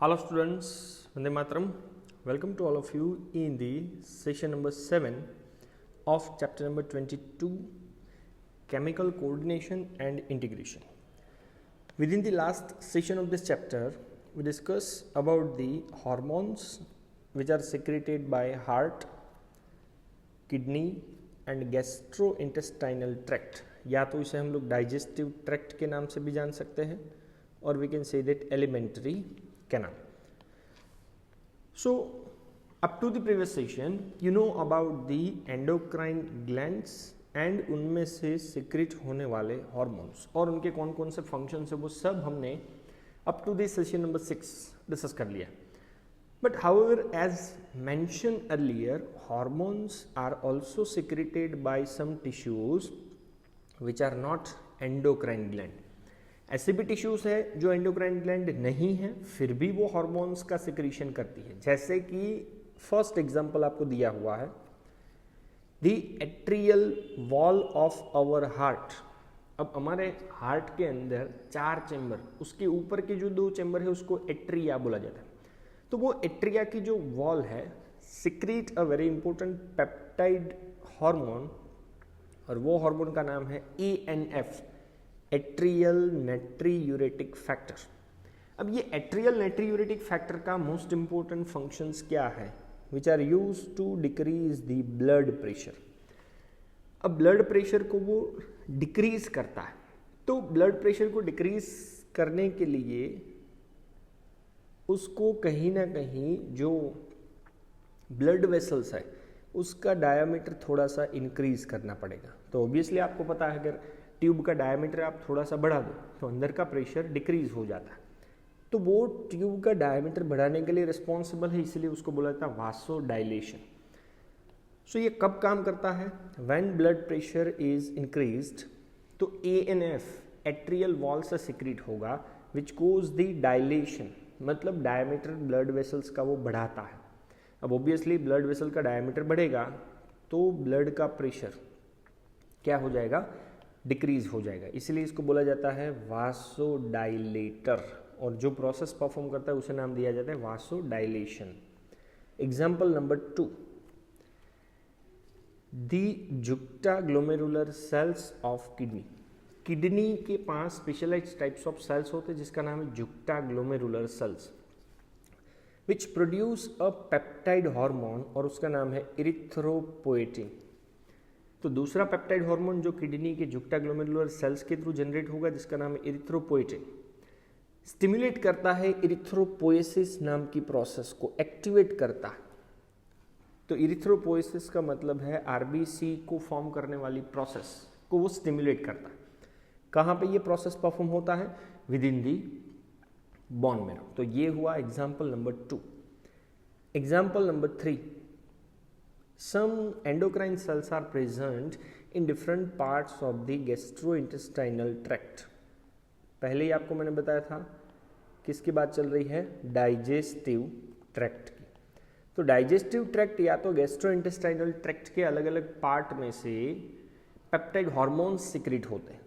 Hello students, Vande Mataram. Welcome to all of you in the session number 7 of chapter number 22, Chemical Coordination and Integration. Within the last session of this chapter, we discussed about the hormones which are secreted by heart, kidney and gastrointestinal tract. या तो इसे हम लोग digestive tract के नाम से भी जान सकते हैं और we can say that elementary canal. So up to the previous session you know about the endocrine glands and उनमें से secrete होने वाले hormones और उनके कौन कौन से functions है वो सब हमने up to the session number 6 discuss कर लिया. But however, as mentioned earlier, hormones are also secreted by some tissues which are not endocrine gland. ऐसे भी टिश्यूज है जो एंडोक्राइन ग्लैंड नहीं है फिर भी वो हार्मोन्स का सिक्रीशन करती है. जैसे कि फर्स्ट एग्जांपल आपको दिया हुआ है the atrial wall of our heart. अब हमारे हार्ट के अंदर 4 चैम्बर, उसके ऊपर के जो 2 चैम्बर है उसको एट्रिया बोला जाता है. तो वो एट्रिया की जो वॉल है secrete a very important peptide hormone और वो हार्मोन का नाम है ANF, एट्रियल नेट्रीयूरेटिक फैक्टर. अब ये एट्रियल नेट्रीयूरेटिक फैक्टर का मोस्ट इंपॉर्टेंट फंक्शंस क्या है which are use to decrease the blood pressure. अब ब्लड प्रेशर को वो डिक्रीज करता है. तो ब्लड प्रेशर को डिक्रीज करने के लिए उसको कहीं ना कहीं जो ब्लड वेसल्स है उसका डायामीटर थोड़ा सा इंक्रीज करना पड़ेगा. तो ऑब्वियसली आपको पता है अगर ट्यूब का डायमीटर आप थोड़ा सा बढ़ा दो तो अंदर का प्रेशर डिक्रीज हो जाता है. तो वो ट्यूब का डायमीटर बढ़ाने के लिए रिस्पॉन्सिबल है, इसलिए उसको बोला जाता है वासोडाइलेशन. सो ये कब काम करता है? When blood pressure is increased तो ANF एट्रियल वॉल से सिक्रीट होगा विच कोज द डायलेशन, मतलब डायमीटर ब्लड वेसल्स का वो बढ़ाता है. अब ऑब्वियसली ब्लड वेसल का डायमीटर बढ़ेगा तो ब्लड का प्रेशर क्या हो जाएगा? डिक्रीज हो जाएगा. इसलिए इसको बोला जाता है वासोडाइलेटर और जो प्रोसेस परफॉर्म करता है उसे नाम दिया जाता है vasodilation. Example number 2, the juxtaglomerular cells of kidney. Kidney के पास स्पेशलाइज्ड टाइप्स ऑफ सेल्स होते हैं जिसका नाम है juxtaglomerular cells which produce a peptide hormone और उसका नाम है इरिथ्रोपोएटिन. तो दूसरा पेप्टाइड हार्मोन जो किडनी के जुक्टाग्लोमेरुलर सेल्स के थ्रू जनरेट होगा जिसका नाम है इरिथ्रोपोएटिन, स्टिमुलेट करता है इरिथ्रोपोएसिस नाम की प्रोसेस को, एक्टिवेट करता है. तो इरिथ्रोपोएसिस का मतलब है आरबीसी को फॉर्म करने वाली प्रोसेस को वो स्टिमुलेट करता है. कहाँ पे ये प्रोसेस परफॉर्म होता है? With in the bone marrow. तो ये हुआ example number 2. Example number 3, some endocrine cells are present in different parts of the gastrointestinal tract. पहले ही आपको मैंने बताया था किसकी बात चल रही है? डाइजेस्टिव ट्रैक्ट की. तो डाइजेस्टिव ट्रैक्ट या तो गैस्ट्रोइंटेस्टाइनल ट्रैक्ट के अलग अलग पार्ट में से पेप्टाइड हार्मोन्स सिक्रीट होते हैं.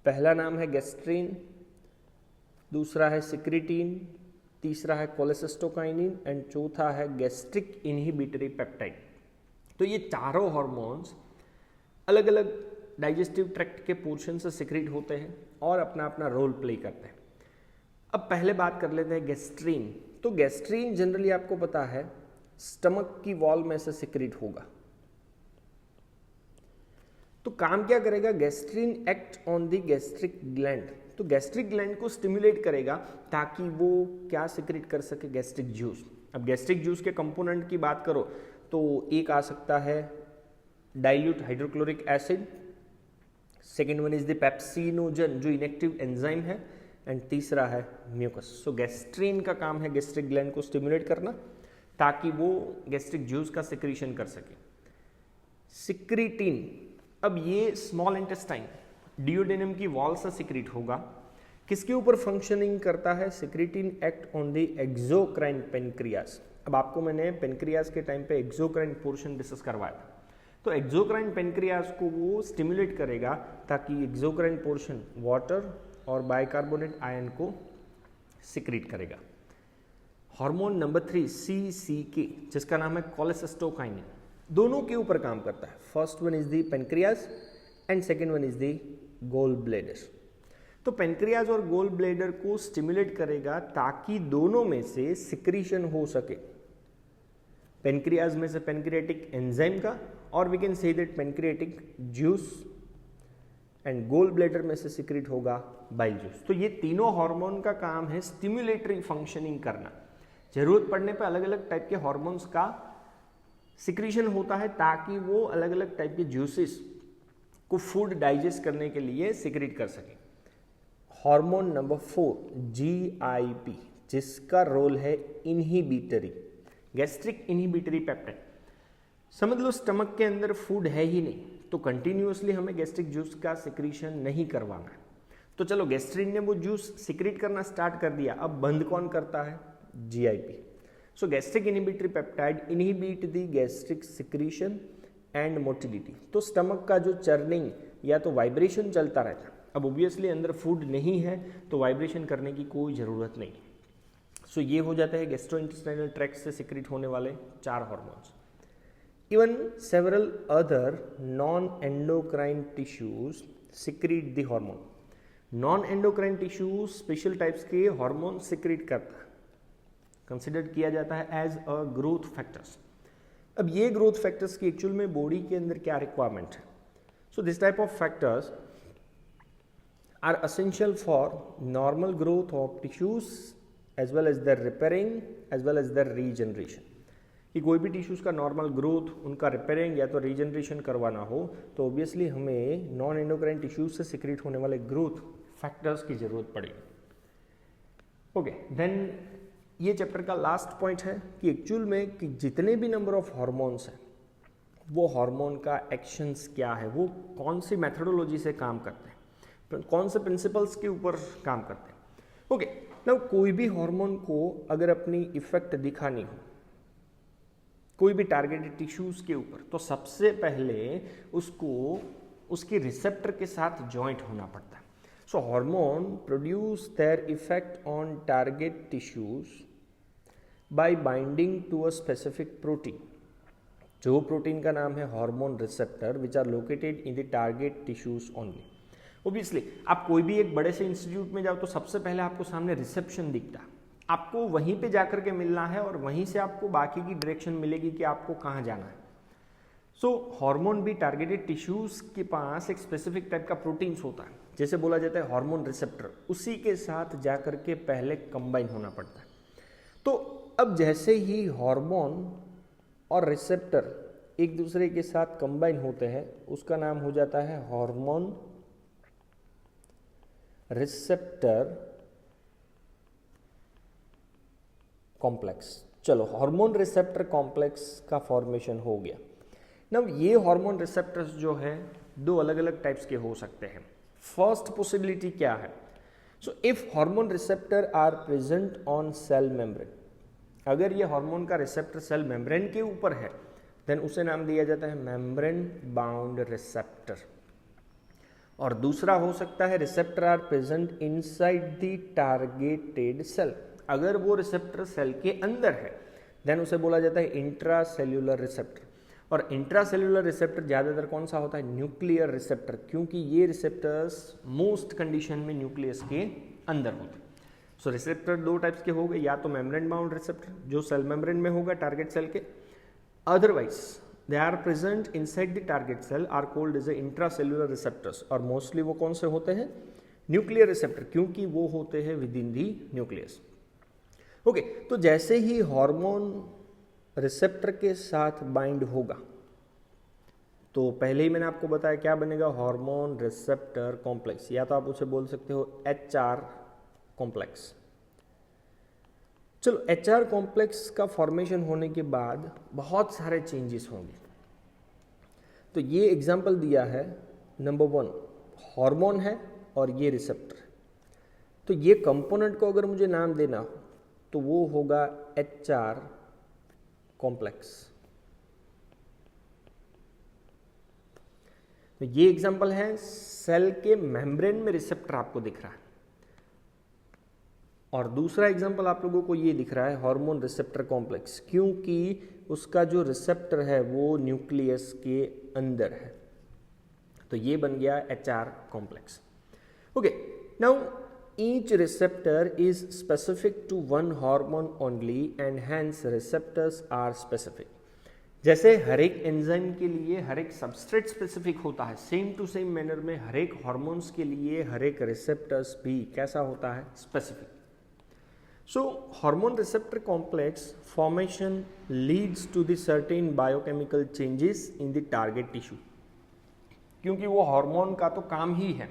पहला नाम है गैस्ट्रीन, दूसरा है सिक्रीटीन, तीसरा है कोलेसिस्टोकाइनिन एंड चौथा है गैस्ट्रिक इनहिबिटरी पेप्टाइड. तो ये चारों हार्मोन्स अलग अलग डाइजेस्टिव ट्रैक्ट के पोर्शन से सिक्रीट होते हैं और अपना अपना रोल प्ले करते हैं. अब पहले बात कर लेते हैं गैस्ट्रीन. तो गैस्ट्रीन जनरली आपको पता है स्टमक की वॉल में से सिक्रीट होगा. तो काम क्या करेगा? Gastrin act on the gastric gland. तो गैस्ट्रिक ग्लैंड को स्टिमुलेट करेगा ताकि वो क्या सिक्रीट कर सके? Gastric juice. अब गैस्ट्रिक जूस के कंपोनेंट की बात करो तो एक आ सकता है dilute hydrochloric acid, second one is the pepsinogen जो इनएक्टिव एंजाइम है एंड तीसरा है म्यूकस. सो गैस्ट्रीन का काम है गैस्ट्रिक ग्लैंड को स्टिमुलेट करना ताकि वो गैस्ट्रिक जूस का सिक्रीशन कर सके. सिक्रीटीन, अब ये स्मॉल इंटेस्टाइन डियोडेनम की वॉल से सिक्रीट होगा. किसके ऊपर फंक्शनिंग करता है? Secretin act on the exocrine pancreas. अब आपको मैंने पेनक्रियास के टाइम पे एक्सोक्राइन पोर्शन डिस्कस करवाया था. तो एक्सोक्राइन पेनक्रियास को वो स्टिमुलेट करेगा ताकि एक्सोक्राइन पोर्शन वाटर और बाइकार्बोनेट आयन को सिक्रीट करेगा. हार्मोन नंबर 3 CCK जिसका नाम है कोलेसिस्टोकाइनिन, दोनों के ऊपर काम करता है। First one is the pancreas and second one is the gall bladder. तो पेनक्रियाज और गोल ब्लैडर को स्टिमुलेट करेगा ताकि दोनों में से सिक्रीशन हो सके, पेनक्रियाज में से पेनक्रियाटिक एंजाइम का, और we can say that pancreatic juice, and gallbladder में से सिक्रीट होगा बाइल जूस। तो ये तीनों हार्मोन का काम है स्टिमुलेटरी फंक्शनिंग करना। जरूरत पड़ने पर अलग अलग टाइप के हार्मोन्स का सिक्रीशन होता है ताकि वो अलग अलग टाइप के जूसेस को फूड डाइजेस्ट करने के लिए सिक्रीट कर सके। हार्मोन नंबर 4 GIP जिसका रोल है इनहिबिटरी, गैस्ट्रिक इनहिबिटरी पेप्टाइड। समझ लो स्टमक के अंदर फूड है ही नहीं तो कंटिन्यूअसली हमें गैस्ट्रिक जूस का सिक्रीशन नहीं करवाना है। तो चलो गैस्ट्रिन ने वो जूस सिक्रीट करना स्टार्ट कर दिया, अब बंद कौन करता है? GIP। So gastric inhibitory peptide inhibit the gastric secretion and motility. तो स्टमक का जो चर्निंग या तो वाइब्रेशन चलता रहता है। अब ऑब्वियसली अंदर फूड नहीं है तो वाइब्रेशन करने की कोई ज़रूरत नहीं। सो ये हो जाता है गैस्ट्रोइंटेस्टाइनल ट्रैक्ट से सिक्रीट होने वाले 4 hormones. Even several other non-endocrine tissues secrete the hormone. Non-endocrine tissues special types के हार्मोन सिक्रीट करता है, कंसिडर किया जाता है एज अ ग्रोथ फैक्टर्स। अब ये ग्रोथ फैक्टर्स की एक्चुअल में बॉडी के अंदर क्या रिक्वायरमेंट है? So this type of factors are essential for normal growth of tissues as well as the repairing as well as the regeneration. कि कोई भी टिश्यूज़ का नॉर्मल ग्रोथ, उनका रिपेयरिंग या तो रीजनरेशन करवाना हो तो ऑब्वियसली हमें नॉन एंडोक्राइन टिश्यूज से सिक्रीट होने वाले ग्रोथ फैक्टर्स की जरूरत पड़ेगी। ओके, देन ये चैप्टर का लास्ट पॉइंट है कि एक्चुअल में कि जितने भी नंबर ऑफ हार्मोन्स हैं वो हार्मोन का एक्शंस क्या है, वो कौन सी मेथडोलॉजी से काम करते हैं, कौन से प्रिंसिपल्स के ऊपर काम करते हैं। ओके, नाउ कोई भी हार्मोन को अगर अपनी इफेक्ट दिखानी हो कोई भी टारगेटेड टिश्यूज के ऊपर तो सबसे पहले उसको उसके रिसेप्टर के साथ जॉइंट होना पड़ता है। So hormone produce their effect on target tissues by binding to a specific protein. जो प्रोटीन का नाम है hormone receptor which are located in the target tissues only. Obviously आप कोई भी एक बड़े से इंस्टीट्यूट में जाओ तो सबसे पहले आपको सामने रिसेप्शन दिखता है, आपको वहीं पे जाकर के मिलना है और वहीं से आपको बाकी की डायरेक्शन मिलेगी कि आपको कहाँ जाना है। सो हार्मोन भी टारगेटेड टिश्यूज के पास एक स्पेसिफिक टाइप का प्रोटीन्स होता है, जैसे बोला जाता है हार्मोन रिसेप्टर, उसी के साथ जाकर के पहले कंबाइन होना पड़ता है। तो अब जैसे ही हार्मोन और रिसेप्टर एक दूसरे के साथ कंबाइन होते हैं उसका नाम हो जाता है हार्मोन रिसेप्टर कॉम्प्लेक्स। चलो हार्मोन रिसेप्टर कॉम्प्लेक्स का फॉर्मेशन हो गया। नब ये हार्मोन रिसेप्टर्स जो है 2 अलग अलग टाइप्स के हो सकते हैं। फर्स्ट पॉसिबिलिटी क्या है? So if hormone receptor are present on cell membrane, अगर ये हार्मोन का रिसेप्टर सेल मेम्ब्रेन के ऊपर है देन उसे नाम दिया जाता है मेम्ब्रेन बाउंड रिसेप्टर। और दूसरा हो सकता है receptor are present inside the targeted cell, अगर वो रिसेप्टर सेल के अंदर है देन उसे बोला जाता है इंट्रा सेल्यूलर रिसेप्टर। और इंट्रा सेल्यूलर रिसेप्टर ज़्यादातर कौन सा होता है? न्यूक्लियर रिसेप्टर, क्योंकि ये रिसेप्टर्स मोस्ट कंडीशन में न्यूक्लियस के अंदर होते हैं। सो रिसेप्टर 2 टाइप्स के हो गए, या तो मेम्ब्रेन बाउंड रिसेप्टर जो सेल मेम्ब्रेन में होगा टारगेट सेल के, otherwise they are present inside the target cell are called as intracellular receptors. और मोस्टली वो कौन से होते हैं? न्यूक्लियर रिसेप्टर, क्योंकि वो होते हैं with in the nucleus. Okay, तो जैसे ही हार्मोन रिसेप्टर के साथ बाइंड होगा तो पहले ही मैंने आपको बताया क्या बनेगा? हार्मोन रिसेप्टर कॉम्प्लेक्स, या तो आप उसे बोल सकते हो HR कॉम्प्लेक्स। चलो HR कॉम्प्लेक्स का फॉर्मेशन होने के बाद बहुत सारे चेंजेस होंगे। तो ये एग्जांपल दिया है, नंबर 1 हार्मोन है और ये रिसेप्टर। तो ये कंपोनेंट को अगर मुझे नाम देना हो तो वो होगा HR कॉम्प्लेक्स। तो ये एग्जांपल है, सेल के मेम्ब्रेन में रिसेप्टर आपको दिख रहा है और दूसरा एग्जाम्पल आप लोगों को ये दिख रहा है हार्मोन रिसेप्टर कॉम्प्लेक्स, क्योंकि उसका जो रिसेप्टर है वो न्यूक्लियस के अंदर है, तो ये बन गया HR complex. Okay, now each receptor is specific to one hormone only and hence receptors are specific। जैसे हर एक एंजाइम के लिए हर एक सबस्ट्रेट स्पेसिफिक होता है, सेम टू सेम मैनर में हर एक हॉर्मोन्स के लिए हर एक रिसेप्टर्स भी कैसा होता है, specific. So hormone receptor complex formation leads to the certain biochemical changes in the target tissue, क्योंकि वो हार्मोन का तो काम ही है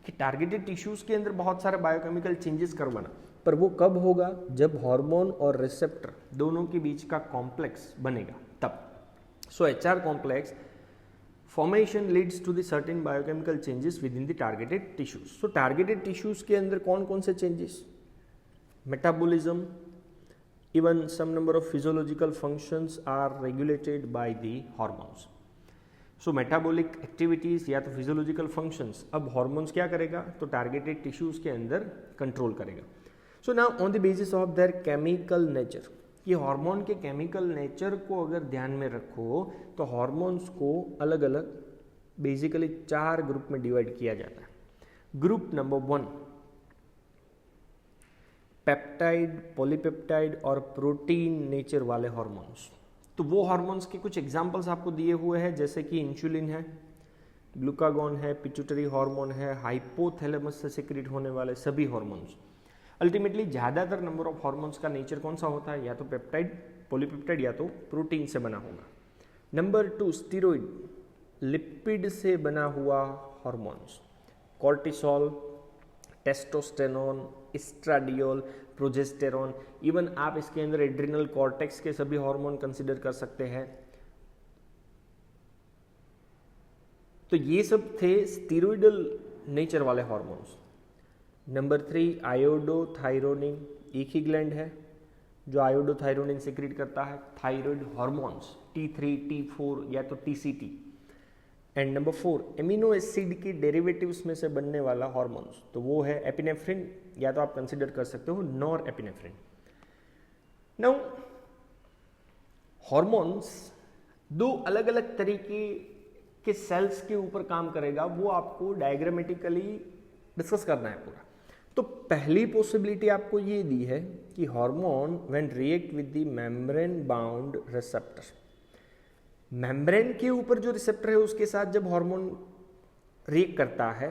कि टारगेटेड टिश्यूज के अंदर बहुत सारे बायोकेमिकल चेंजेस करवाना, पर वो कब होगा, जब हार्मोन और रिसेप्टर दोनों के बीच का कॉम्प्लेक्स बनेगा तब। So HR complex formation leads to the certain biochemical changes within the targeted tissues. So targeted tissues के अंदर कौन कौन से changes, metabolism, even some number of physiological functions are regulated by the hormones. So metabolic activities या तो physiological functions अब hormones क्या करेगा, तो टारगेटेड टिश्यूज के अंदर कंट्रोल करेगा। So now on the basis of their chemical nature, ये हार्मोन के केमिकल नेचर को अगर ध्यान में रखो तो हार्मोन्स को अलग अलग बेसिकली 4 ग्रुप में डिवाइड किया जाता है। ग्रुप नंबर 1 पेप्टाइड, पॉलीपेप्टाइड और प्रोटीन नेचर वाले हार्मोन्स। तो वो हार्मोन्स के कुछ एग्जांपल्स आपको दिए हुए हैं, जैसे कि इंसुलिन है, ग्लूकागॉन है, पिट्यूटरी हार्मोन है, हाइपोथैलेमस से सिक्रेट होने वाले सभी हार्मोन्स। अल्टीमेटली ज़्यादातर नंबर ऑफ हार्मोन्स का नेचर कौन सा होता है, या तो पेप्टाइड, पॉलीपेप्टाइड या तो प्रोटीन से बना होगा। नंबर 2 स्टीरॉइड, लिपिड से बना हुआ hormones, cortisol, testosterone, estradiol, progesterone, even आप इसके अंदर एड्रिनल कॉर्टेक्स के सभी हार्मोन कंसीडर कर सकते हैं। तो ये सब थे स्टीरॉइडल नेचर वाले हार्मोन्स। नंबर 3 आयोडोथायरोनिन, एक ही ग्लैंड है जो आयोडोथायरोनिन सिक्रीट करता है, थायराइड हार्मोन्स T3, T4 या तो TCT। And number 4 amino acid की डेरिवेटिव्स में से बनने वाला हार्मोन्स, तो वो है एपिनेफ्रिन या तो आप कंसीडर कर सकते हो नॉर एपिनेफ्रिन। नाउ हार्मोन्स 2 अलग अलग तरीके के सेल्स के ऊपर काम करेगा, वो आपको डायग्रामेटिकली डिस्कस करना है पूरा। तो पहली पॉसिबिलिटी आपको ये दी है कि hormone when react with the membrane bound receptor, membrane के ऊपर जो रिसेप्टर है उसके साथ जब हार्मोन रिएक्ट करता है,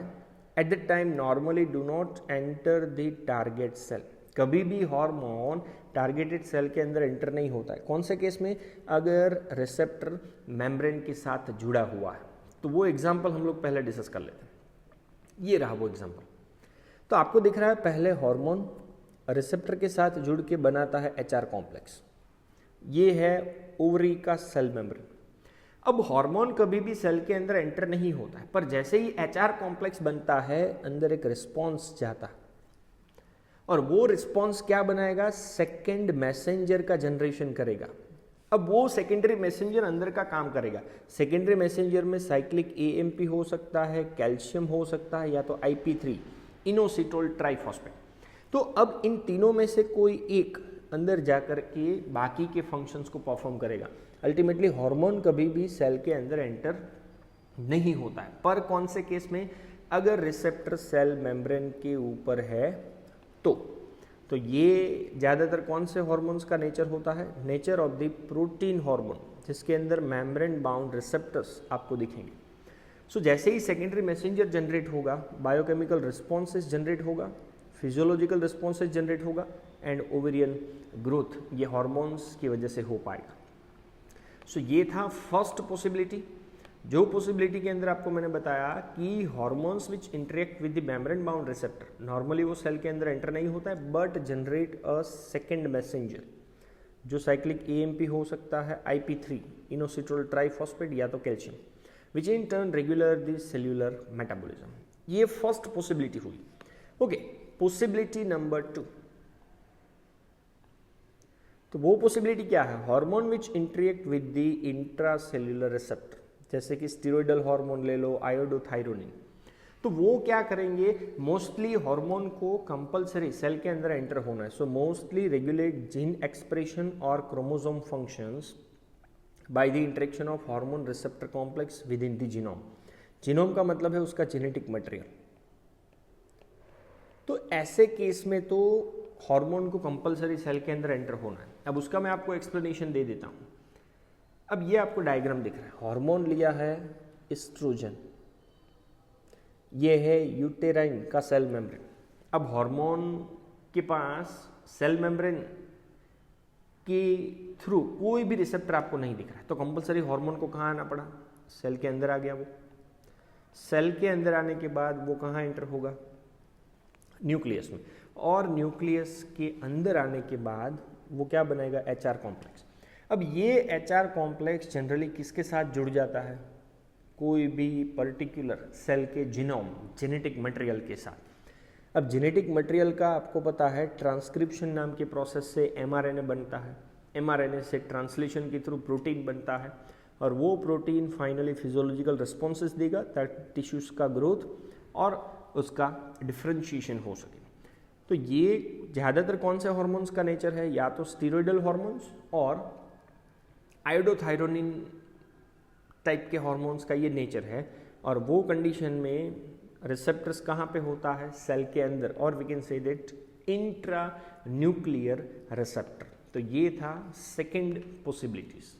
at the time normally do not enter the target cell. कभी भी हार्मोन टारगेटेड सेल के अंदर एंटर नहीं होता है। कौन से केस में, अगर रिसेप्टर मेम्ब्रेन के साथ जुड़ा हुआ है। तो वो एग्जांपल हम लोग पहले डिस्कस कर लेते हैं। ये रहा वो एग्जांपल। तो आपको दिख रहा है पहले हार्मोन रिसेप्टर के साथ जुड़ के बनाता है HR कॉम्प्लेक्स। ये है ओवरी का सेल मेम्ब्रेन। अब हार्मोन कभी भी सेल के अंदर एंटर नहीं होता है, पर जैसे ही HR कॉम्प्लेक्स बनता है अंदर एक रिस्पॉन्स जाता है, और वो रिस्पॉन्स क्या बनाएगा, सेकेंड मैसेंजर का जनरेशन करेगा। अब वो सेकेंडरी मैसेंजर अंदर का काम करेगा। सेकेंडरी मैसेंजर में साइक्लिक AMP हो सकता है, कैल्शियम हो सकता है, या तो IP3 इनोसिटोल ट्राइफॉस्फेट। तो अब इन तीनों में से कोई एक अंदर जाकर के बाकी के फंक्शंस को परफॉर्म करेगा। अल्टीमेटली हार्मोन कभी भी सेल के अंदर एंटर नहीं होता है, पर कौन से केस में, अगर रिसेप्टर सेल मेम्ब्रेन के ऊपर है तो ये ज़्यादातर कौन से हार्मोन्स का नेचर होता है, nature of the protein hormone, जिसके अंदर मेम्ब्रेन बाउंड रिसेप्टर्स आपको दिखेंगे। सो जैसे ही सेकेंडरी मैसेंजर जनरेट होगा, बायोकेमिकल रिस्पॉन्सेस जनरेट होगा, फिजियोलॉजिकल रिस्पॉन्सेस जनरेट होगा, एंड ओवेरियन ग्रोथ ये हार्मोन्स की वजह से हो पाएगा। सो ये था फर्स्ट पॉसिबिलिटी। जो पॉसिबिलिटी के अंदर आपको मैंने बताया कि hormones which interact with the membrane bound receptor, normally वो सेल के अंदर एंटर नहीं होता है, but generate a second messenger, जो साइक्लिक AMP हो सकता है, IP3 इनोसिटोल ट्राइफॉस्फेट या तो calcium, which in turn regular the cellular metabolism. ये फर्स्ट पॉसिबिलिटी हुई। Okay, possibility number 2। तो वो पॉसिबिलिटी क्या है, hormone which interact with the intracellular receptor, जैसे कि स्टीरॉयडल हार्मोन ले लो, आयोडोथायरोनिन। तो वो क्या करेंगे, मोस्टली हार्मोन को कंपलसरी सेल के अंदर एंटर होना है, so mostly regulate gene expression और chromosome functions by the interaction of hormone receptor complex within the genome. Genome का मतलब है उसका जेनेटिक मटेरियल। तो ऐसे केस में तो हार्मोन को कंपलसरी सेल के अंदर एंटर होना है। अब उसका मैं आपको एक्सप्लेनेशन दे देता हूं। अब ये आपको डायग्राम दिख रहा है, हार्मोन लिया है एस्ट्रोजन, ये है यूटेराइन का सेल मेम्ब्रेन। अब हार्मोन के पास सेल मेम्ब्रेन के थ्रू कोई भी रिसेप्टर आपको नहीं दिख रहा है, तो कंपलसरी हार्मोन को कहाँ आना पड़ा, सेल के अंदर आ गया। वो सेल के अंदर आने के बाद वो कहाँ एंटर होगा, न्यूक्लियस में, और न्यूक्लियस के अंदर आने के बाद वो क्या बनाएगा, HR कॉम्प्लेक्स। अब ये HR कॉम्प्लेक्स जनरली किसके साथ जुड़ जाता है, कोई भी पर्टिकुलर सेल के जीनोम जेनेटिक मटेरियल के साथ। अब जेनेटिक मटेरियल का आपको पता है ट्रांसक्रिप्शन नाम के प्रोसेस से mRNA बनता है, mRNA से ट्रांसलेशन के थ्रू प्रोटीन बनता है, और वो प्रोटीन फाइनली फिजियोलॉजिकल रिस्पॉन्सेस देगा ताकि टिश्यूज का ग्रोथ और उसका डिफ्रेंशिएशन हो सके। तो ये ज़्यादातर कौन से हार्मोन्स का नेचर है, या तो स्टीरॉयडल हार्मोन्स और आयोडोथायरोनिन टाइप के हार्मोन्स का ये नेचर है। और वो कंडीशन में रिसेप्टर्स कहाँ पे होता है, सेल के अंदर, और we can say that intranuclear receptor. तो ये था second possibilities.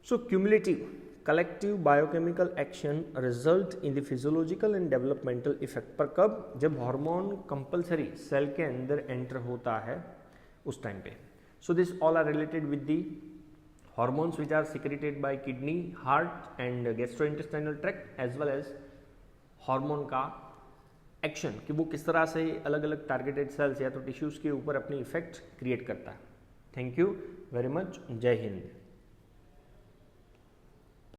So cumulative collective biochemical action result in the physiological and developmental effect. पर कब, जब हार्मोन कंपलसरी सेल के अंदर एंटर होता है उस टाइम पे। So this all are related with the hormones which are secreted by kidney, heart and gastrointestinal tract as well as hormone का एक्शन कि वो किस तरह से अलग अलग टारगेटेड सेल्स या तो टिश्यूज के ऊपर अपनी इफेक्ट क्रिएट करता है। थैंक यू वेरी मच, जय हिंद।